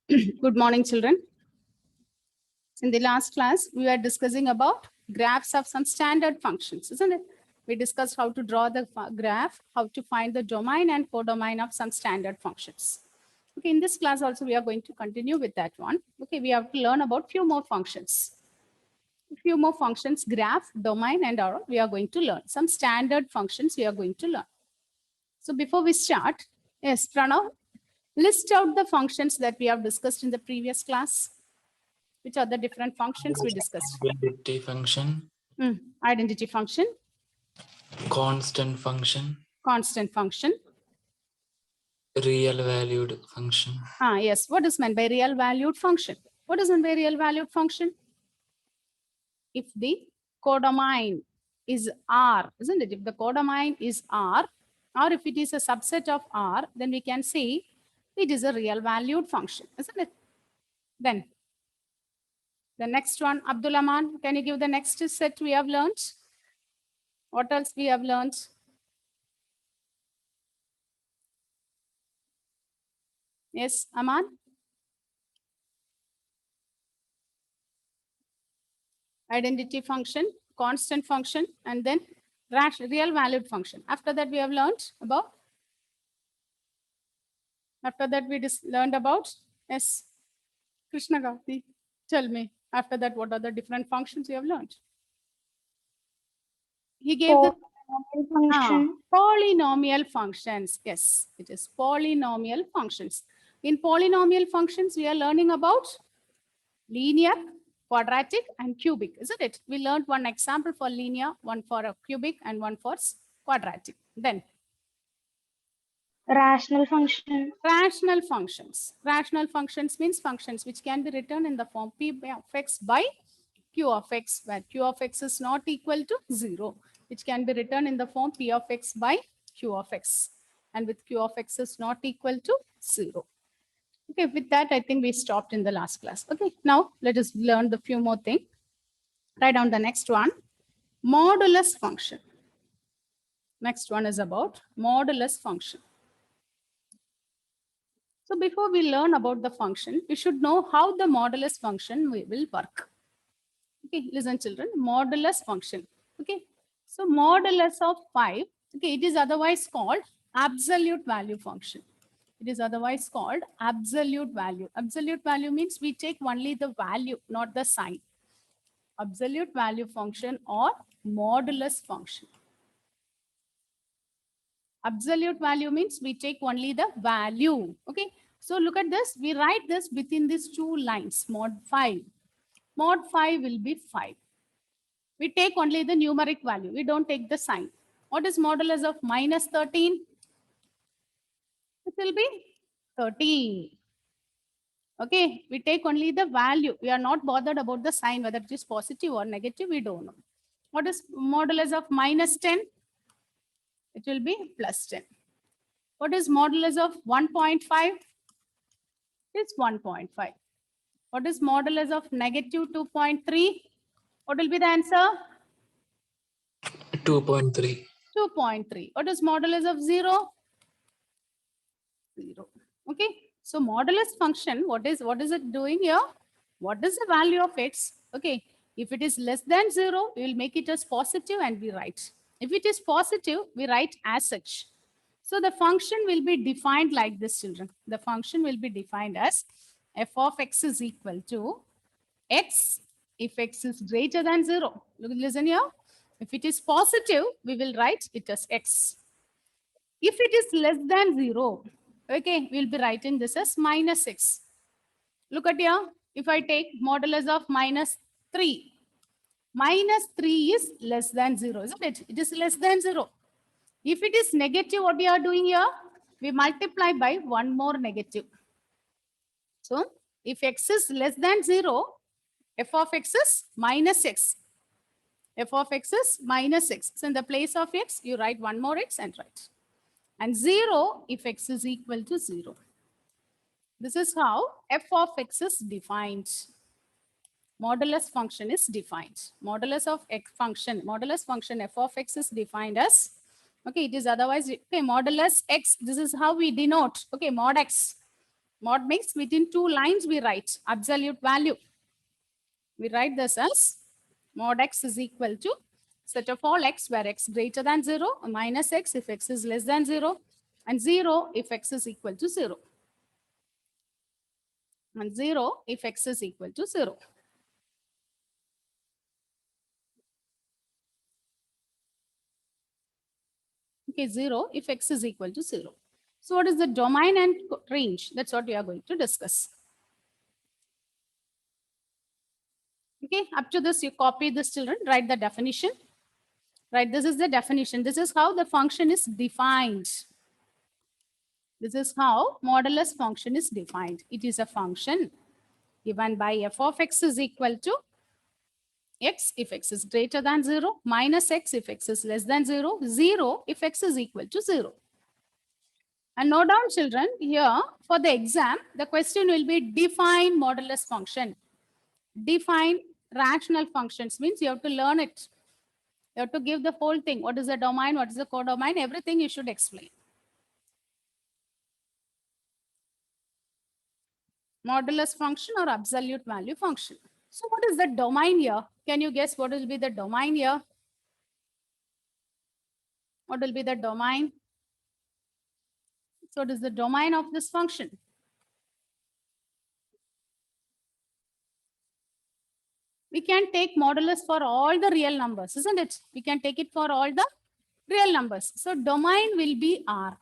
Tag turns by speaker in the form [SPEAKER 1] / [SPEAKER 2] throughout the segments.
[SPEAKER 1] Good morning, children. In the last class, we were discussing about graphs of some standard functions, isn't it? We discussed how to draw the graph, how to find the domain and codomain of some standard functions. Okay, in this class also, we are going to continue with that one. Okay, we have to learn about few more functions. Few more functions, graph, domain, and all, we are going to learn. Some standard functions we are going to learn. So before we start, yes, Pranav, list out the functions that we have discussed in the previous class. Which are the different functions we discussed?
[SPEAKER 2] Identity function,
[SPEAKER 1] Identity function,
[SPEAKER 2] constant function,
[SPEAKER 1] constant function.
[SPEAKER 2] real valued function.
[SPEAKER 1] Yes, what is meant by real valued function? What is meant by real valued function? If the codomain is R, isn't it? If the codomain is R, or if it is a subset of R, then we can say it is a real valued function, isn't it? Then the next one, Abdulaman, can you give the next set we have learned? What else we have learned? Yes, Aman? Identity function, constant function, and then real valued function. After that, we have learned about. After that, we learned about. Yes, Krishna Gauti, tell me. After that, what are the different functions you have learned? He gave the polynomial functions. Yes, it is polynomial functions. In polynomial functions, we are learning about linear, quadratic, and cubic, isn't it? We learned one example for linear, one for a cubic, and one for quadratic. Then
[SPEAKER 3] rational function.
[SPEAKER 1] Rational functions. Rational functions means functions which can be written in the form p of x by q of x, where q of x is not equal to 0, which can be written in the form p of x by q of x, and with q of x is not equal to 0. Okay, with that, I think we stopped in the last class. Okay, now let us learn the few more things. Write down the next one, modulus function. Next one is about modulus function. So before we learn about the function, we should know how the modulus function will work. Okay, listen children, modulus function. Okay, so modulus of 5, okay, it is otherwise called absolute value function. It is otherwise called absolute value. Absolute value means we take only the value, not the sign. Absolute value function or modulus function. Absolute value means we take only the value. Okay, so look at this. We write this within these two lines, mod 5. Mod 5 will be 5. We take only the numeric value. We don't take the sign. What is modulus of minus 13? It will be 13. Okay, we take only the value. We are not bothered about the sign, whether it is positive or negative, we don't know. What is modulus of minus 10? It will be plus 10. What is modulus of 1.5? It's 1.5. What is modulus of negative 2.3? What will be the answer?
[SPEAKER 2] 2.3.
[SPEAKER 1] 2.3. What is modulus of 0? 0. Okay. So modulus function, what is it doing here? What is the value of x? Okay. If it is less than 0, we will make it as positive and we write. If it is positive, we write as such. So the function will be defined like this, children. The function will be defined as f of x is equal to x if x is greater than 0. Listen here. If it is positive, we will write it as x. If it is less than 0, okay, we'll be writing this as minus x. Look at here. If I take modulus of minus 3, minus 3 is less than 0, isn't it? It is less than 0. If it is negative, what we are doing here? We multiply by one more negative. So if x is less than 0, f of x is minus x. F of x is minus x. So in the place of x, you write one more x and write. And 0 if x is equal to 0. This is how f of x is defined. Modulus function is defined. Modulus of x function, modulus function f of x is defined as, okay, it is otherwise, okay, modulus x, this is how we denote, okay, mod x. Mod means within two lines we write absolute value. We write this as mod x is equal to set of all x where x greater than 0, minus x if x is less than 0, and 0 if x is equal to 0. And 0 if x is equal to 0. Okay, 0 if x is equal to 0. So what is the domain and range? That's what we are going to discuss. Okay, up to this, you copy this, children, write the definition. Right, this is the definition. This is how the function is defined. This is how modulus function is defined. It is a function given by f of x is equal to x if x is greater than 0, minus x if x is less than 0, 0 if x is equal to 0. And note down, children, here for the exam, the question will be define modulus function. Define rational functions means you have to learn it. You have to give the whole thing. What is the domain? What is the codomain? Everything you should explain. Modulus function or absolute value function. So what is the domain here? Can you guess what will be the domain here? What will be the domain? So what is the domain of this function? We can take modulus for all the real numbers, isn't it? We can take it for all the real numbers. So domain will be R.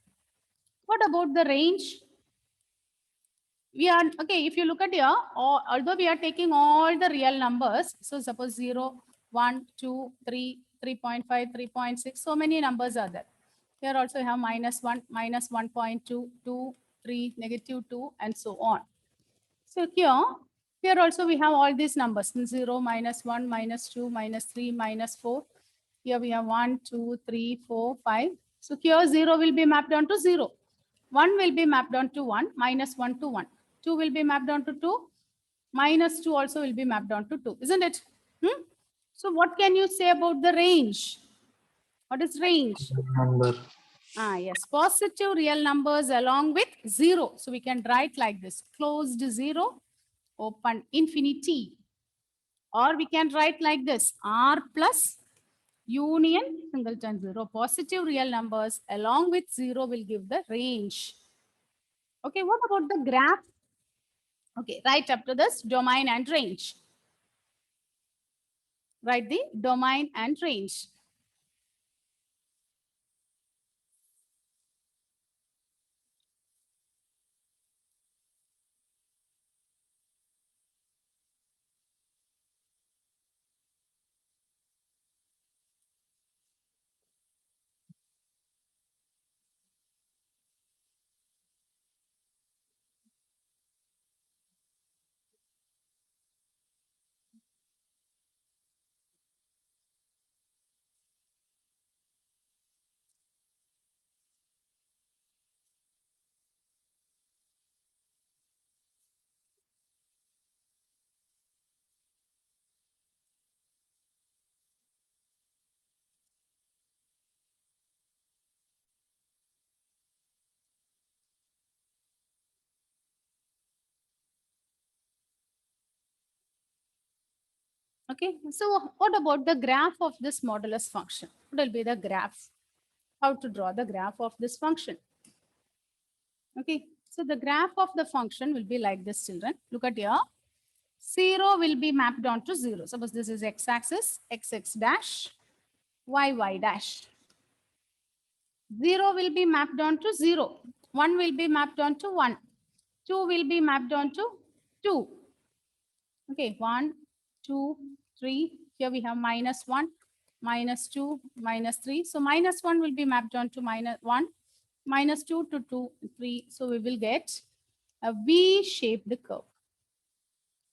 [SPEAKER 1] What about the range? We are, okay, if you look at here, although we are taking all the real numbers, so suppose 0, 1, 2, 3, 3.5, 3.6, so many numbers are there. Here also we have minus 1, minus 1.2, 2, 3, negative 2, and so on. So here also we have all these numbers, 0, minus 1, minus 2, minus 3, minus 4. Here we have 1, 2, 3, 4, 5. So here 0 will be mapped onto 0. 1 will be mapped onto 1, minus 1 to 1. 2 will be mapped onto 2. Minus 2 also will be mapped onto 2, isn't it? So what can you say about the range? What is range?
[SPEAKER 2] Number.
[SPEAKER 1] Yes, positive real numbers along with 0. So we can write like this, closed 0, open infinity. Or we can write like this, R plus union singleton 0. Positive real numbers along with 0 will give the range. Okay, what about the graph? Okay, right up to this, domain and range. Write the domain and range. Okay, so what about the graph of this modulus function? What will be the graph? How to draw the graph of this function? Okay, so the graph of the function will be like this, children. Look at here. 0 will be mapped onto 0. Suppose this is x-axis, x dash, y dash. 0 will be mapped onto 0. 1 will be mapped onto 1. 2 will be mapped onto 2. Okay, 1, 2, 3. Here we have minus 1, minus 2, minus 3. So minus 1 will be mapped onto minus 1, minus 2 to 2, 3. So we will get a V-shaped curve.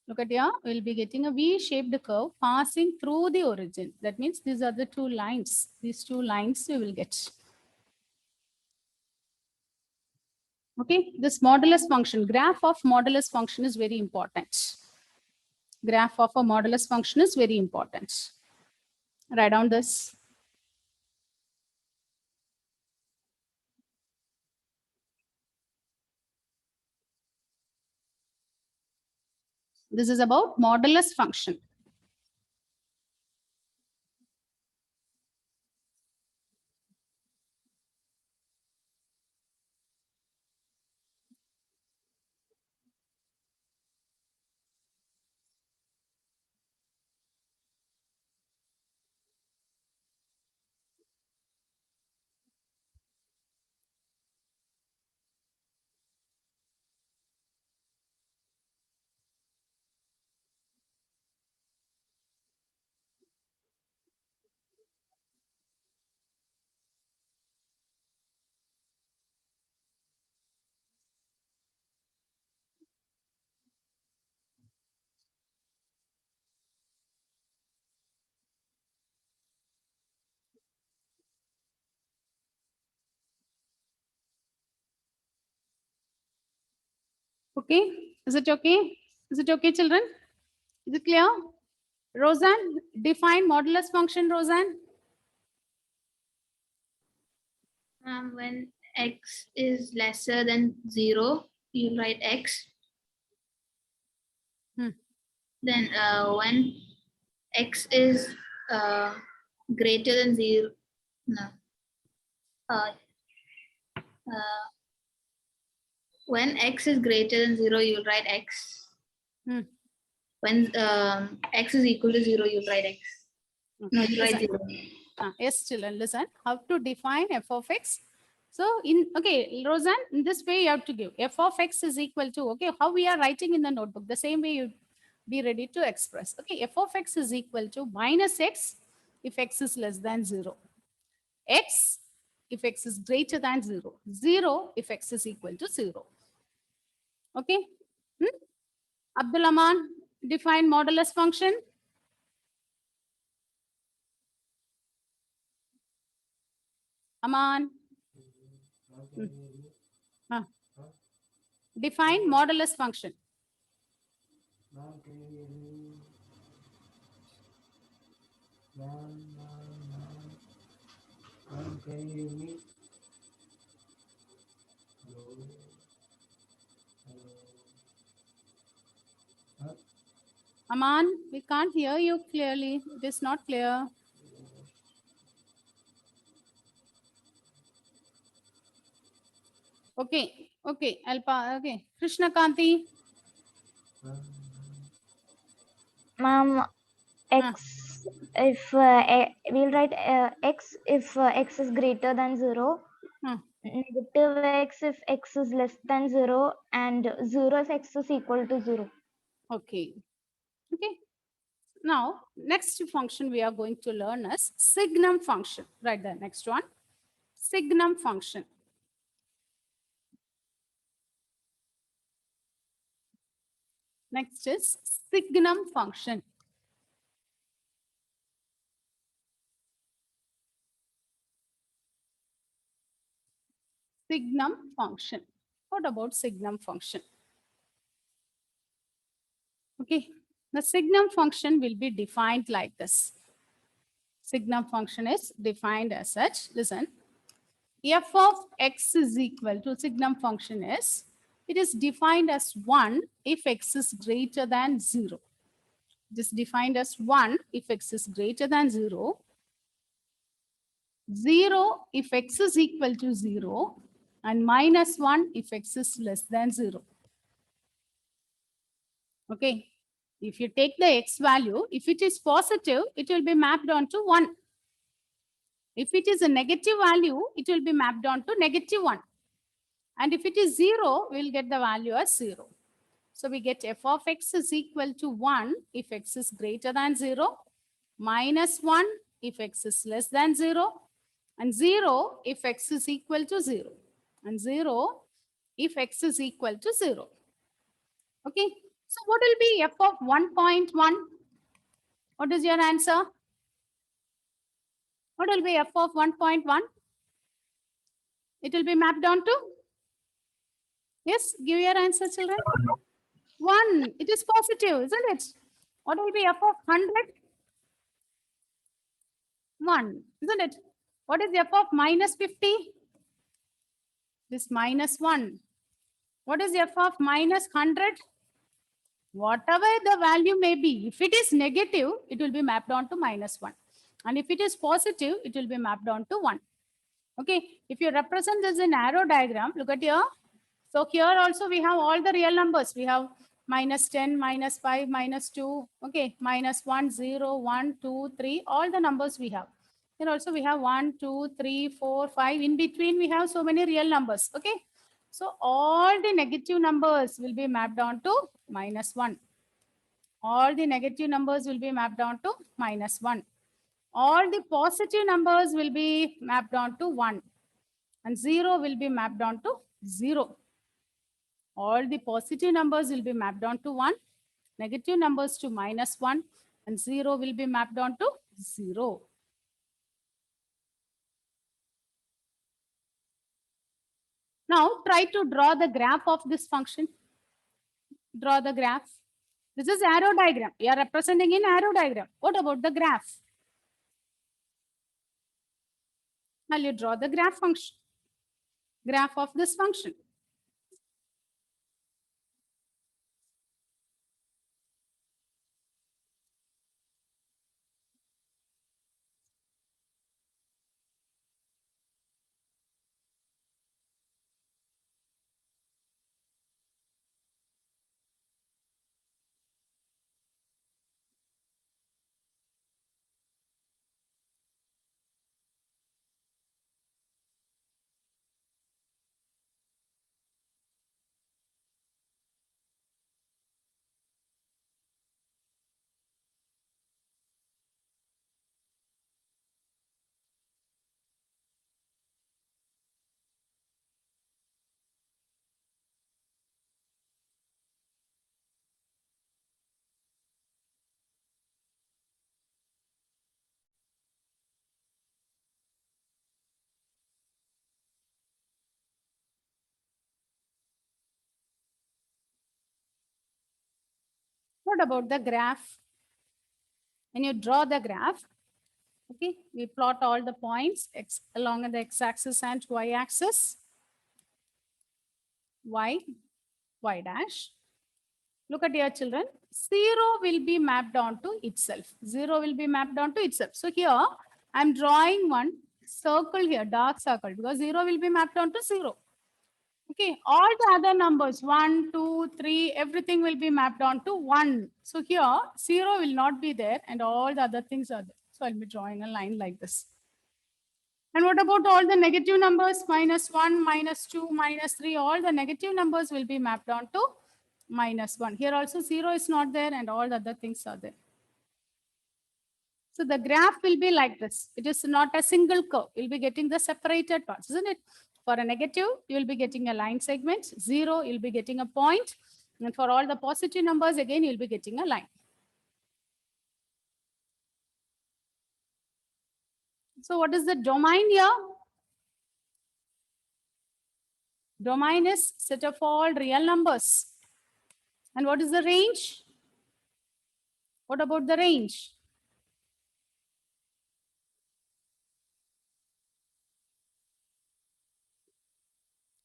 [SPEAKER 1] Look at here, we'll be getting a V-shaped curve passing through the origin. That means these are the two lines. These two lines we will get. Okay, this modulus function, graph of modulus function is very important. Graph of a modulus function is very important. Write down this. This is about modulus function. Okay, is it okay? Is it okay, children? Is it clear? Roseanne, define modulus function, Roseanne.
[SPEAKER 3] When x is lesser than 0, you write x. Then when x is greater than 0, no. When x is greater than 0, you'll write x. When x is equal to 0, you'll write x. No, you write 0.
[SPEAKER 1] Yes, children, listen. How to define f of x? So okay, Roseanne, in this way you have to give f of x is equal to, okay, how we are writing in the notebook, the same way you be ready to express. Okay, f of x is equal to minus x if x is less than 0. X if x is greater than 0. 0 if x is equal to 0. Okay. Abdul Aman, define modulus function. Aman. Define modulus function.
[SPEAKER 4] Can you hear me?
[SPEAKER 1] Aman, we can't hear you clearly. It is not clear. Okay, okay, okay. Krishna Kanti.
[SPEAKER 5] Ma'am, x if we'll write x if x is greater than 0, negative x if x is less than 0, and 0 if x is equal to 0.
[SPEAKER 1] Okay. Okay. Now, next function we are going to learn is signum function. Right there, next one. Signum function. Next is signum function. Signum function. What about signum function? Okay, the signum function will be defined like this. Signum function is defined as such. Listen, f of x is equal to signum function is, it is defined as 1 if x is greater than 0. It is defined as 1 if x is greater than 0. 0 if x is equal to 0, and minus 1 if x is less than 0. Okay, if you take the x value, if it is positive, it will be mapped onto 1. If it is a negative value, it will be mapped onto -1. And if it is 0, we'll get the value as 0. So we get f of x is equal to 1 if x is greater than 0, minus 1 if x is less than 0, and 0 if x is equal to 0, and 0 if x is equal to 0. Okay, so what will be f of 1.1? What is your answer? What will be f of 1.1? It will be mapped onto? Yes, give your answer, children. 1. It is positive, isn't it? What will be f of 100? 1, isn't it? What is f of minus 50? This minus 1. What is f of minus 100? Whatever the value may be, if it is negative, it will be mapped on to -1. And if it is positive, it will be mapped on to 1. Okay, if you represent this in arrow diagram, look at here. So here also we have all the real numbers. We have -10, -5, -2, okay, -1, 0, 1, 2, 3, all the numbers we have. Then also we have 1, 2, 3, 4, 5. In between we have so many real numbers. Okay, so all the negative numbers will be mapped on to -1. All the negative numbers will be mapped on to -1. All the positive numbers will be mapped on to 1. And 0 will be mapped on to 0. All the positive numbers will be mapped on to 1. Negative numbers to -1. And 0 will be mapped on to 0. Now try to draw the graph of this function. Draw the graph. This is arrow diagram. We are representing in arrow diagram. What about the graph? Now you draw the graph function. Graph of this function. What about the graph? When you draw the graph, okay, we plot all the points along the x-axis and y-axis. Y dash. Look at your children. 0 will be mapped onto itself. 0 will be mapped onto itself. So here I'm drawing one circle here, dark circle, because 0 will be mapped onto 0. Okay, all the other numbers 1, 2, 3, everything will be mapped onto 1. So here 0 will not be there and all the other things are there. So I'll be drawing a line like this. And what about all the negative numbers? -1, -2, -3, all the negative numbers will be mapped onto -1. Here also 0 is not there and all the other things are there. So the graph will be like this. It is not a single curve. You'll be getting the separated parts, isn't it? For a negative, you'll be getting a line segment. 0, you'll be getting a point. And for all the positive numbers, again, you'll be getting a line. So what is the domain here? Domain is set of all real numbers. And what is the range? What about the range?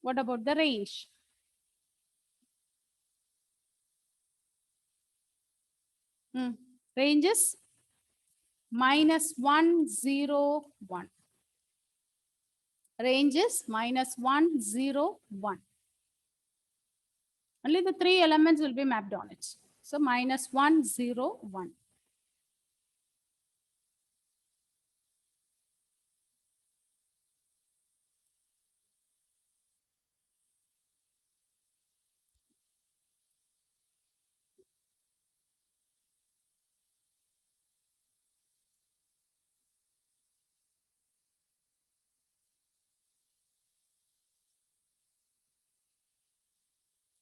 [SPEAKER 1] What about the range? Range is -1, 0, 1. Range is -1, 0, 1. Only the 3 elements will be mapped on it. So -1, 0, 1.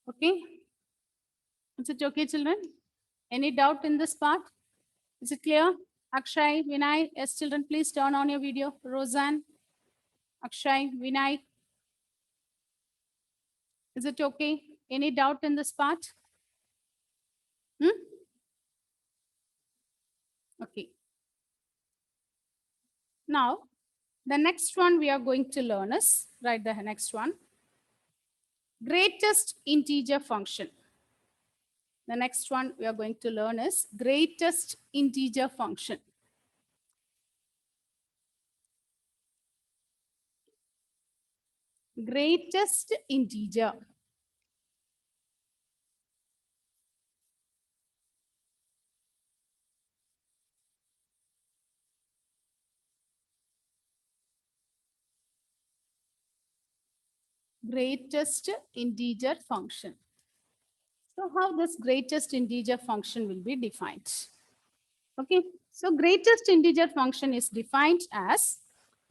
[SPEAKER 1] Okay. Is it okay, children? Any doubt in this part? Is it clear? Akshay, Vinay, yes, children, please turn on your video. Roseanne, Akshay, Vinay. Is it okay? Any doubt in this part? Okay. Now, the next one we are going to learn is, write the next one. Greatest integer function. The next one we are going to learn is greatest integer function. Greatest integer. Greatest integer function. So how this greatest integer function will be defined? Okay, so greatest integer function is defined as,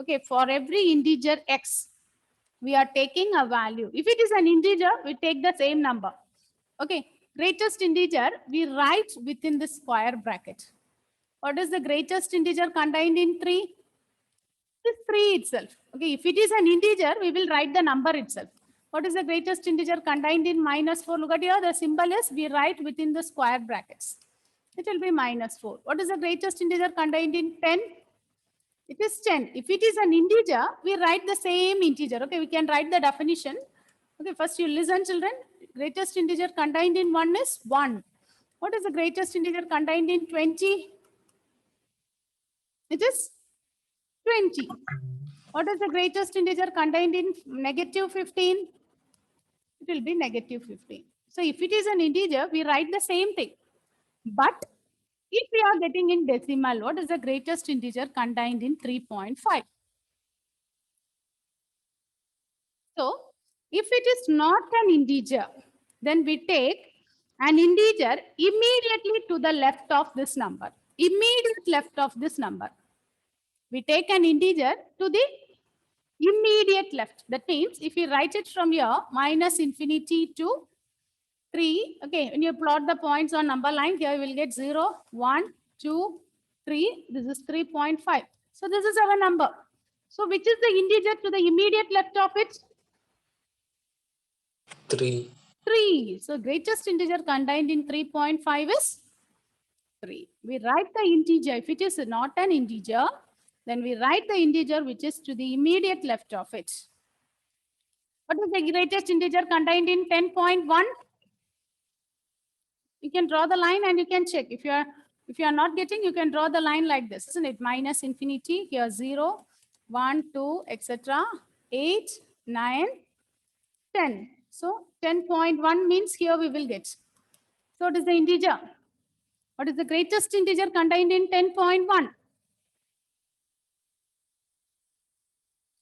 [SPEAKER 1] okay, for every integer x, we are taking a value. If it is an integer, we take the same number. Okay, greatest integer, we write within the square bracket. What is the greatest integer contained in 3? It is 3 itself. Okay, if it is an integer, we will write the number itself. What is the greatest integer contained in -4? Look at here, the symbol is we write within the square brackets. It will be -4. What is the greatest integer contained in 10? It is 10. If it is an integer, we write the same integer. Okay, we can write the definition. Okay, first you listen, children. Greatest integer contained in 1 is 1. What is the greatest integer contained in 20? It is 20. What is the greatest integer contained in -15? It will be -15. So if it is an integer, we write the same thing. But if we are getting in decimal, what is the greatest integer contained in 3.5? So if it is not an integer, then we take an integer immediately to the left of this number. Immediate left of this number. We take an integer to the immediate left. That means if we write it from here, -infinity to 3. Okay, when you plot the points on number line, here you will get 0, 1, 2, 3. This is 3.5. So this is our number. So which is the integer to the immediate left of it?
[SPEAKER 2] 3.
[SPEAKER 1] 3. So greatest integer contained in 3.5 is 3. We write the integer. If it is not an integer, then we write the integer which is to the immediate left of it. What is the greatest integer contained in 10.1? You can draw the line and you can check. If you are not getting, you can draw the line like this, isn't it? -infinity, here 0, 1, 2, etc. 8, 9, 10. So 10.1 means here we will get. So it is the integer. What is the greatest integer contained in 10.1?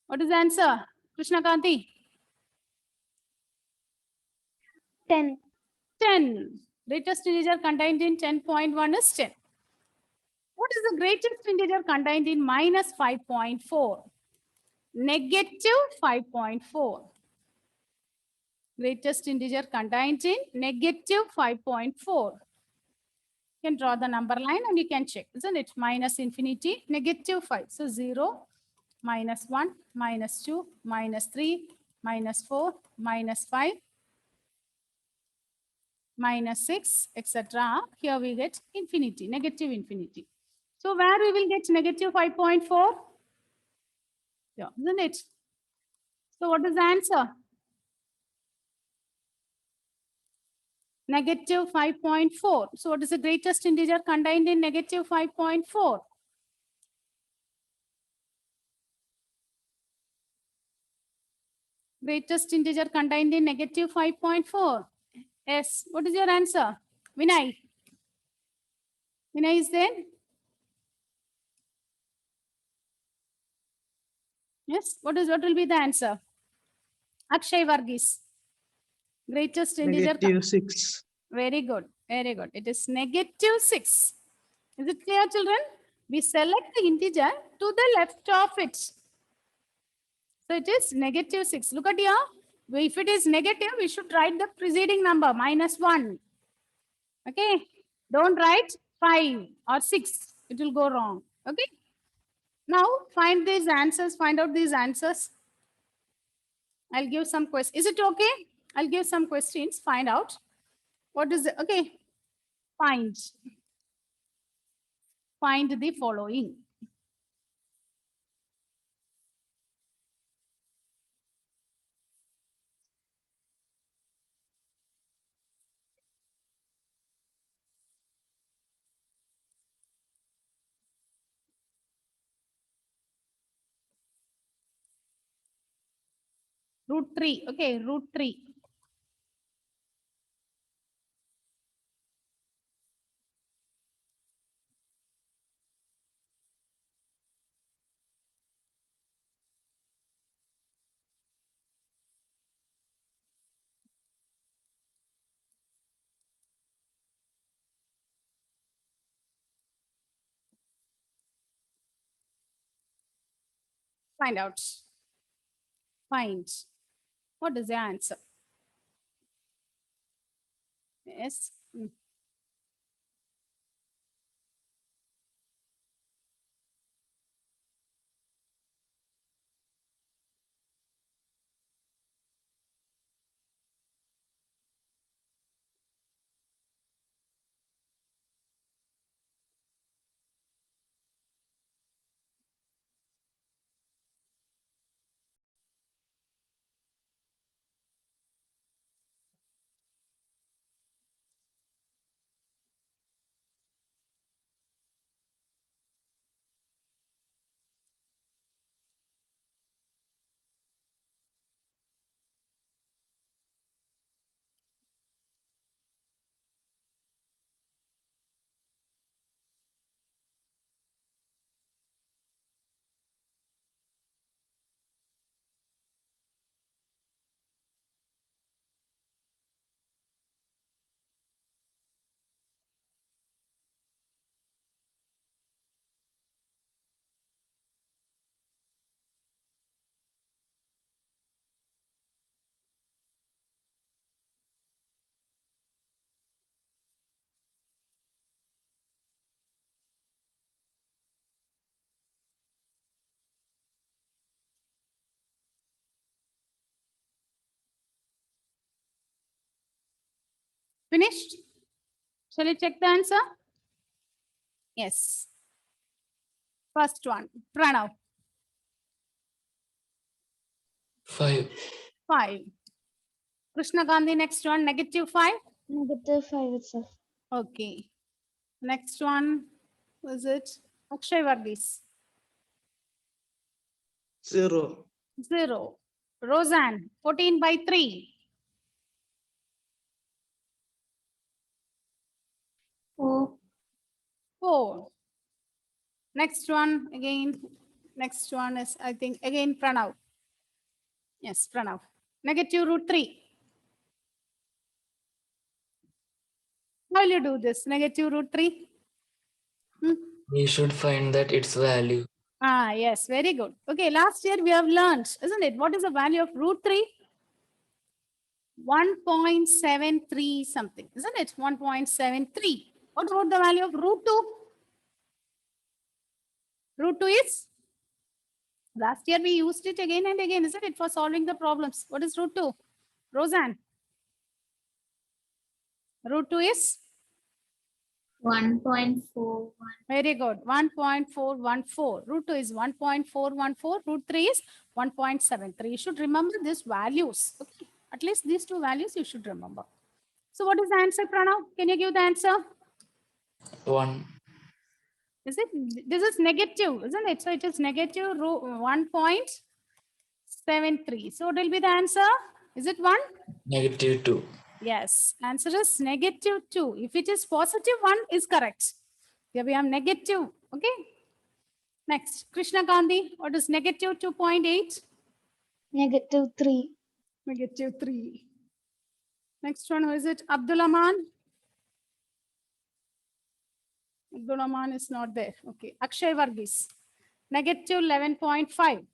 [SPEAKER 1] What is the answer? Krishna Kanti?
[SPEAKER 5] 10.
[SPEAKER 1] 10. Greatest integer contained in 10.1 is 10. What is the greatest integer contained in -5.4? -5.4. Greatest integer contained in -5.4. You can draw the number line and you can check, isn't it? -infinity, -5. So 0, -1, -2, -3, -4, -5, -6, etc. Here we get infinity, -infinity. So where we will get -5.4? Yeah, isn't it? So what is the answer? -5.4. So what is the greatest integer contained in -5.4? Greatest integer contained in -5.4. Yes. What is your answer? Vinay. Vinay is there? Yes. What will be the answer? Akshay Varghese. Greatest integer.
[SPEAKER 4] -6.
[SPEAKER 1] Very good. Very good. It is -6. Is it clear, children? We select the integer to the left of it. So it is -6. Look at here. If it is negative, we should write the preceding number, -1. Okay. Don't write 5 or 6. It will go wrong. Okay. Now find these answers. Find out these answers. I'll give some questions. Is it okay? I'll give some questions. Find out. What is it? Okay. Find. Find the following. Root 3. Okay, root 3. Find out. Find. What is the answer? Yes. Finished? Shall I check the answer? Yes. First one, Pranav,
[SPEAKER 2] 5.
[SPEAKER 1] 5. Krishna Gandhi, next one, -5.
[SPEAKER 5] -5 itself.
[SPEAKER 1] Okay. Next one, was it? Akshay Varghese,
[SPEAKER 4] 0.
[SPEAKER 1] 0. Roseanne, 14/3.
[SPEAKER 3] 4.
[SPEAKER 1] 4. Next one, again, next one is, I think, again, Pranav. Yes, Pranav. -√3. How will you do this? -√3?
[SPEAKER 2] We should find that its value.
[SPEAKER 1] Ah, yes, very good. Okay, last year we have learned, isn't it? What is the value of √3? 1.73 something, isn't it? 1.73. What about the value of √2? √2 is? Last year we used it again and again, isn't it? For solving the problems. What is √2? Roseanne? √2 is?
[SPEAKER 3] 1.41.
[SPEAKER 1] Very good. 1.414. √2 is 1.414. √3 is 1.73. You should remember these values. Okay. At least these two values you should remember. So what is the answer, Pranav? Can you give the answer?
[SPEAKER 2] 1.
[SPEAKER 1] Is it? This is negative, isn't it? So it is negative 1.73. So what will be the answer? Is it 1?
[SPEAKER 2] -2.
[SPEAKER 1] Yes. Answer is -2. If it is positive, 1 is correct. Here we have negative. Okay. Next, Krishna Gandhi. What is -2.8?
[SPEAKER 5] -3.
[SPEAKER 1] -3. Next one, who is it? Abdul Aman. Abdul Aman is not there. Okay. Akshay Varghese. -11.5.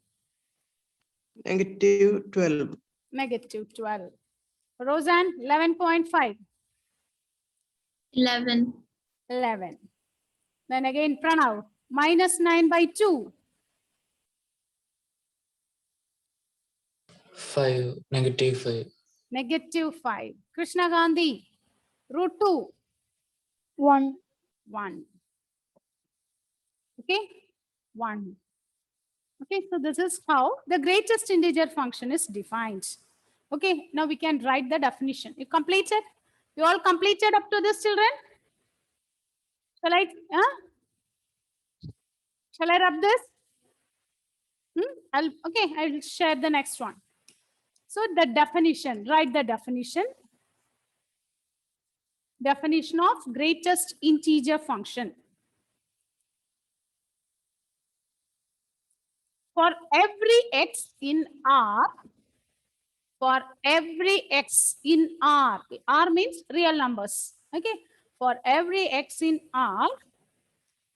[SPEAKER 4] -12.
[SPEAKER 1] -12. Roseanne, 11.5.
[SPEAKER 3] 11.
[SPEAKER 1] 11. Then again, Pranav, -9/2.
[SPEAKER 2] 5. -5.
[SPEAKER 1] -5. Krishna Gandhi, √2.
[SPEAKER 5] 1.
[SPEAKER 1] 1. Okay, 1. Okay, so this is how the greatest integer function is defined. Okay, now we can write the definition. You completed? You all completed up to this, children? Shall I? Shall I rub this? Okay, I'll share the next one. So the definition, write the definition. Definition of greatest integer function. For every x in R, for every x in R, R means real numbers. Okay. For every x in R,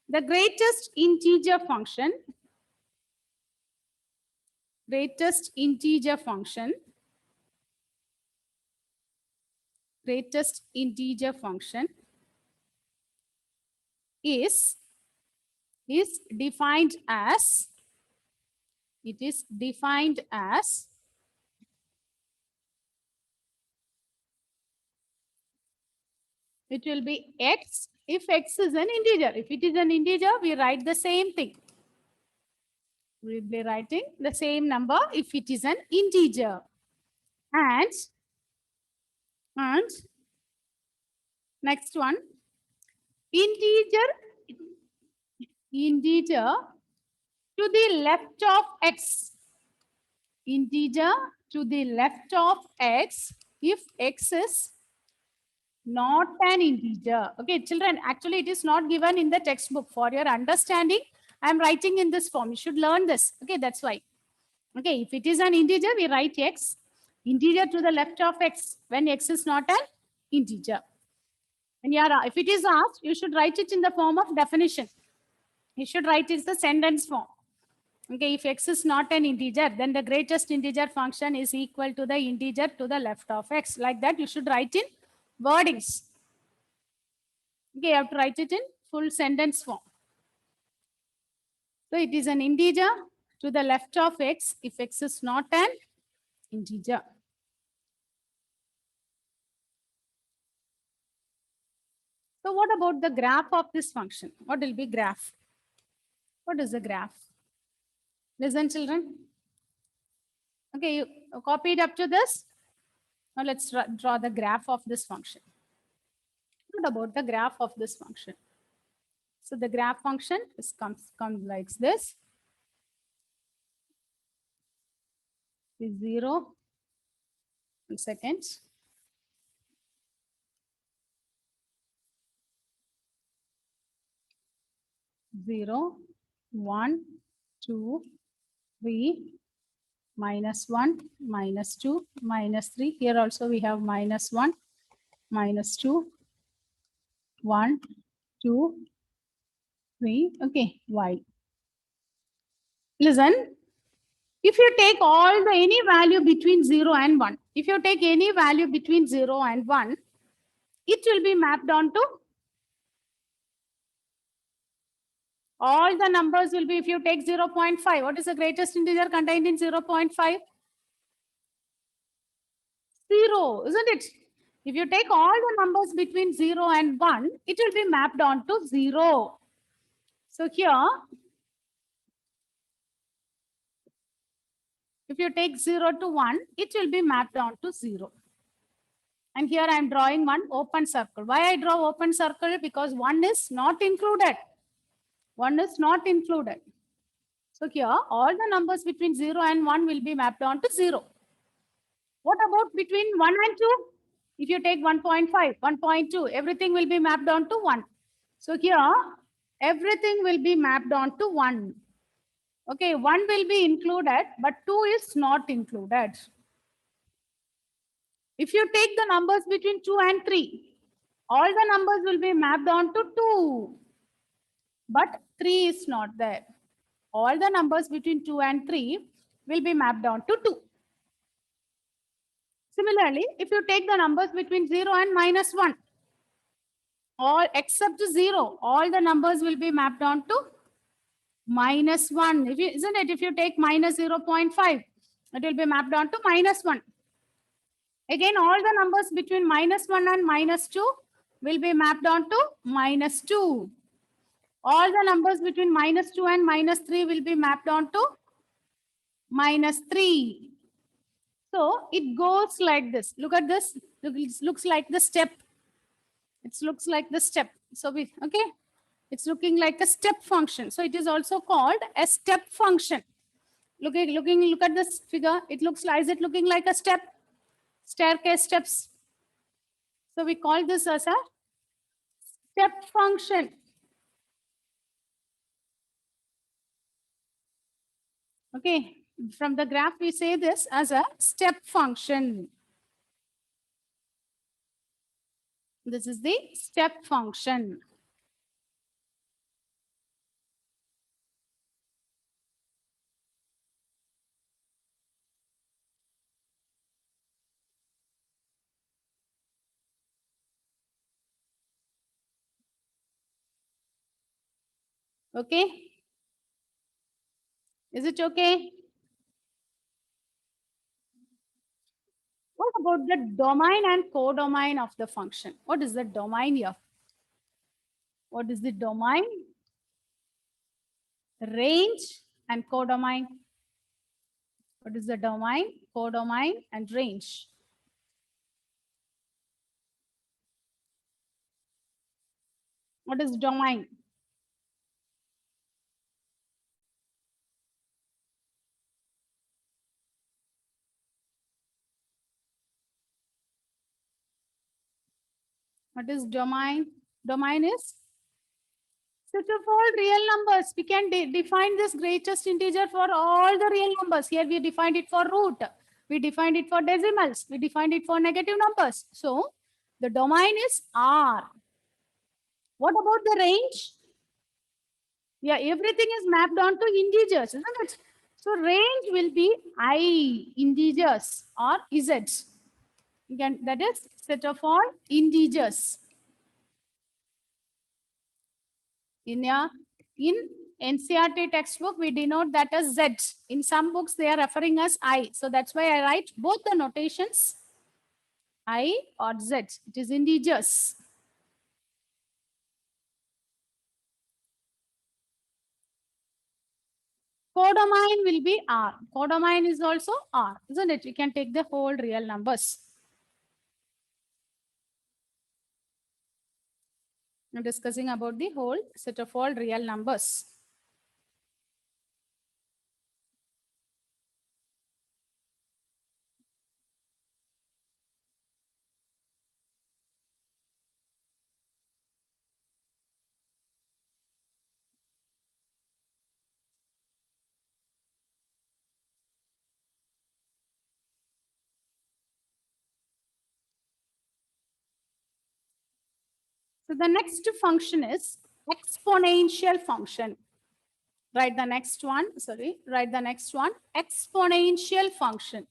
[SPEAKER 1] the greatest integer function, greatest integer function is defined as, it is defined as it will be x if x is an integer. If it is an integer, we write the same thing. We'll be writing the same number if it is an integer. And next one, integer to the left of x. Integer to the left of x if x is not an integer. Okay, children, actually it is not given in the textbook. For your understanding, I am writing in this form. You should learn this. Okay, that's why. Okay, if it is an integer, we write x. Integer to the left of x when x is not an integer. And if it is asked, you should write it in the form of definition. You should write it in the sentence form. Okay, if x is not an integer, then the greatest integer function is equal to the integer to the left of x. Like that, you should write in wordings. Okay, you have to write it in full sentence form. So it is an integer to the left of x if x is not an integer. So what about the graph of this function? What will be graph? What is the graph? Listen, children. Okay, you copied up to this. Now let's draw the graph of this function. What about the graph of this function? So the graph function comes like this. Is 0. 1 second. 0, 1, 2, 3, -1, -2, -3. Here also we have -1, -2, 1, 2, 3. Okay, y. Listen, if you take any value between 0 and 1, if you take any value between 0 and 1, it will be mapped onto all the numbers will be, if you take 0.5, what is the greatest integer contained in 0.5? 0, isn't it? If you take all the numbers between 0 and 1, it will be mapped onto 0. So here, if you take 0 to 1, it will be mapped onto 0. And here I am drawing one open circle. Why I draw open circle? Because 1 is not included. 1 is not included. So here, all the numbers between 0 and 1 will be mapped onto 0. What about between 1 and 2? If you take 1.5, 1.2, everything will be mapped onto 1. So here, everything will be mapped onto 1. Okay, 1 will be included, but 2 is not included. If you take the numbers between 2 and 3, all the numbers will be mapped onto 2. But 3 is not there. All the numbers between 2 and 3 will be mapped onto 2. Similarly, if you take the numbers between 0 and -1, all except 0, all the numbers will be mapped onto -1. Isn't it? If you take -0.5, it will be mapped onto -1. Again, all the numbers between -1 and -2 will be mapped onto -2. All the numbers between -2 and -3 will be mapped onto -3. So it goes like this. Look at this. It looks like the step. It looks like the step. So okay. It's looking like a step function. So it is also called a step function. Look at this figure. It looks like, is it looking like a staircase steps? So we call this as a step function. Okay, from the graph we say this as a step function. This is the step function. Okay. Is it okay? What about the domain and codomain of the function? What is the domain here? What is the domain? Range and codomain. What is the domain, codomain, and range? What is domain? What is domain? Domain is set of all real numbers. We can define this greatest integer for all the real numbers. Here we defined it for root. We defined it for decimals. We defined it for negative numbers. So the domain is R. What about the range? Yeah, everything is mapped onto integers, isn't it? So range will be I integers or Z. Again, that is set of all integers. In NCERT textbook, we denote that as Z. In some books, they are referring as I. So that's why I write both the notations I or Z. It is integers. Codomain will be R. Codomain is also R, isn't it? You can take the whole real numbers. I'm discussing about the whole set of all real numbers. So the next function is exponential function. Write the next one. Sorry, write the next one. Exponential function.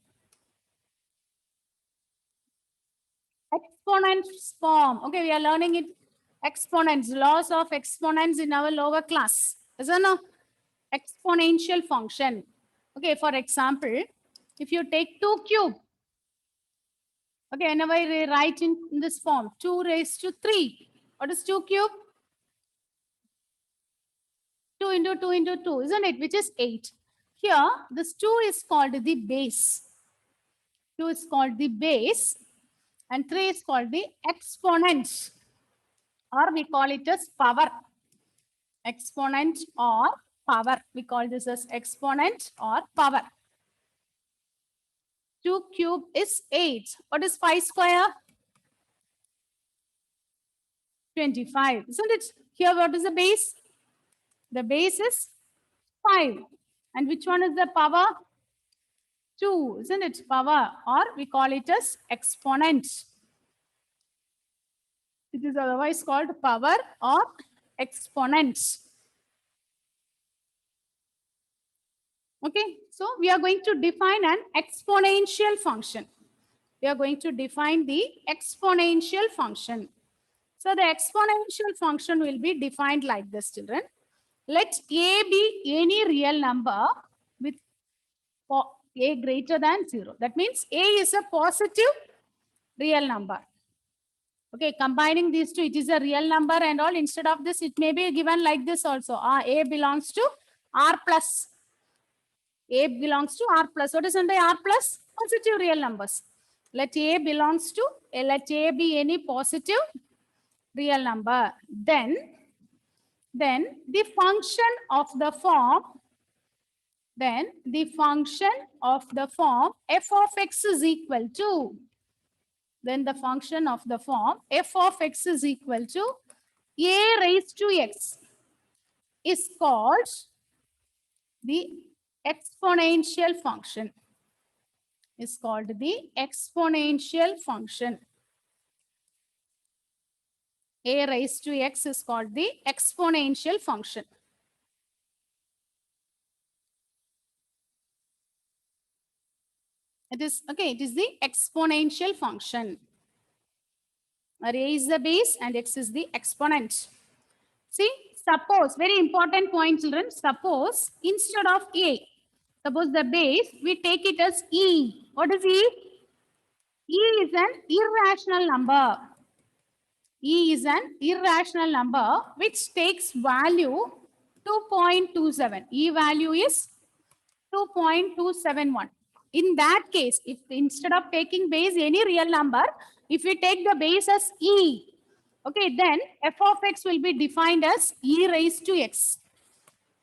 [SPEAKER 1] Exponents form. Okay, we are learning it. Exponents, laws of exponents in our lower class. Isn't it? Exponential function. Okay, for example, if you take 2 cube. Okay, whenever I write in this form, 2 raised to 3. What is 2 cube? 2 into 2 into 2, isn't it? Which is 8. Here, this 2 is called the base. 2 is called the base. And 3 is called the exponent. Or we call it as power. Exponent or power. We call this as exponent or power. 2 cube is 8. What is 5 square? 25. Isn't it? Here, what is the base? The base is 5. And which one is the power? 2. Isn't it? Power. Or we call it as exponent. It is otherwise called power or exponent. Okay. So we are going to define an exponential function. We are going to define the exponential function. So the exponential function will be defined like this, children. Let a be any real number with a greater than 0. That means a is a positive real number. Okay, combining these two, it is a real number and all. Instead of this, it may be given like this also. A belongs to R plus. A belongs to R plus. What is under R plus? Positive real numbers. Let A belongs to, let A be any positive real number. Then the function of the form then the function of the form f of x is equal to, then the function of the form f of x is equal to a raised to x is called the exponential function. Is called the exponential function. A raised to x is called the exponential function. It is okay, it is the exponential function. A is the base and x is the exponent. See, suppose, very important point, children. Suppose instead of a, suppose the base, we take it as e. What is e? E is an irrational number. E is an irrational number which takes value 2.27. E value is 2.271. In that case, if instead of taking base any real number, if we take the base as e, okay, then f of x will be defined as e raised to x.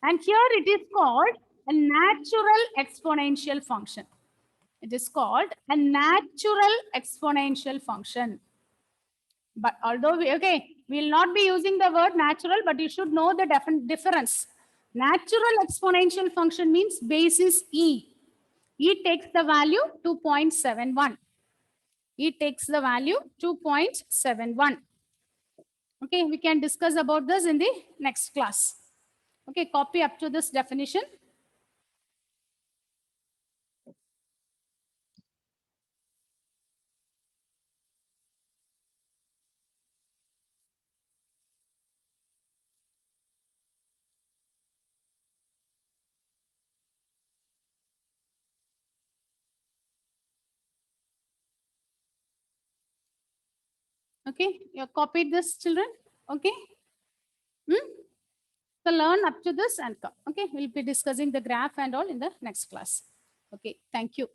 [SPEAKER 1] And here it is called a natural exponential function. It is called a natural exponential function. But although we will not be using the word natural, but you should know the difference. Natural exponential function means base is e. E takes the value 2.71. E takes the value 2.71. Okay, we can discuss about this in the next class. Okay, copy up to this definition. Okay, you copied this, children. Okay. So learn up to this and come. Okay, we'll be discussing the graph and all in the next class. Okay, thank you.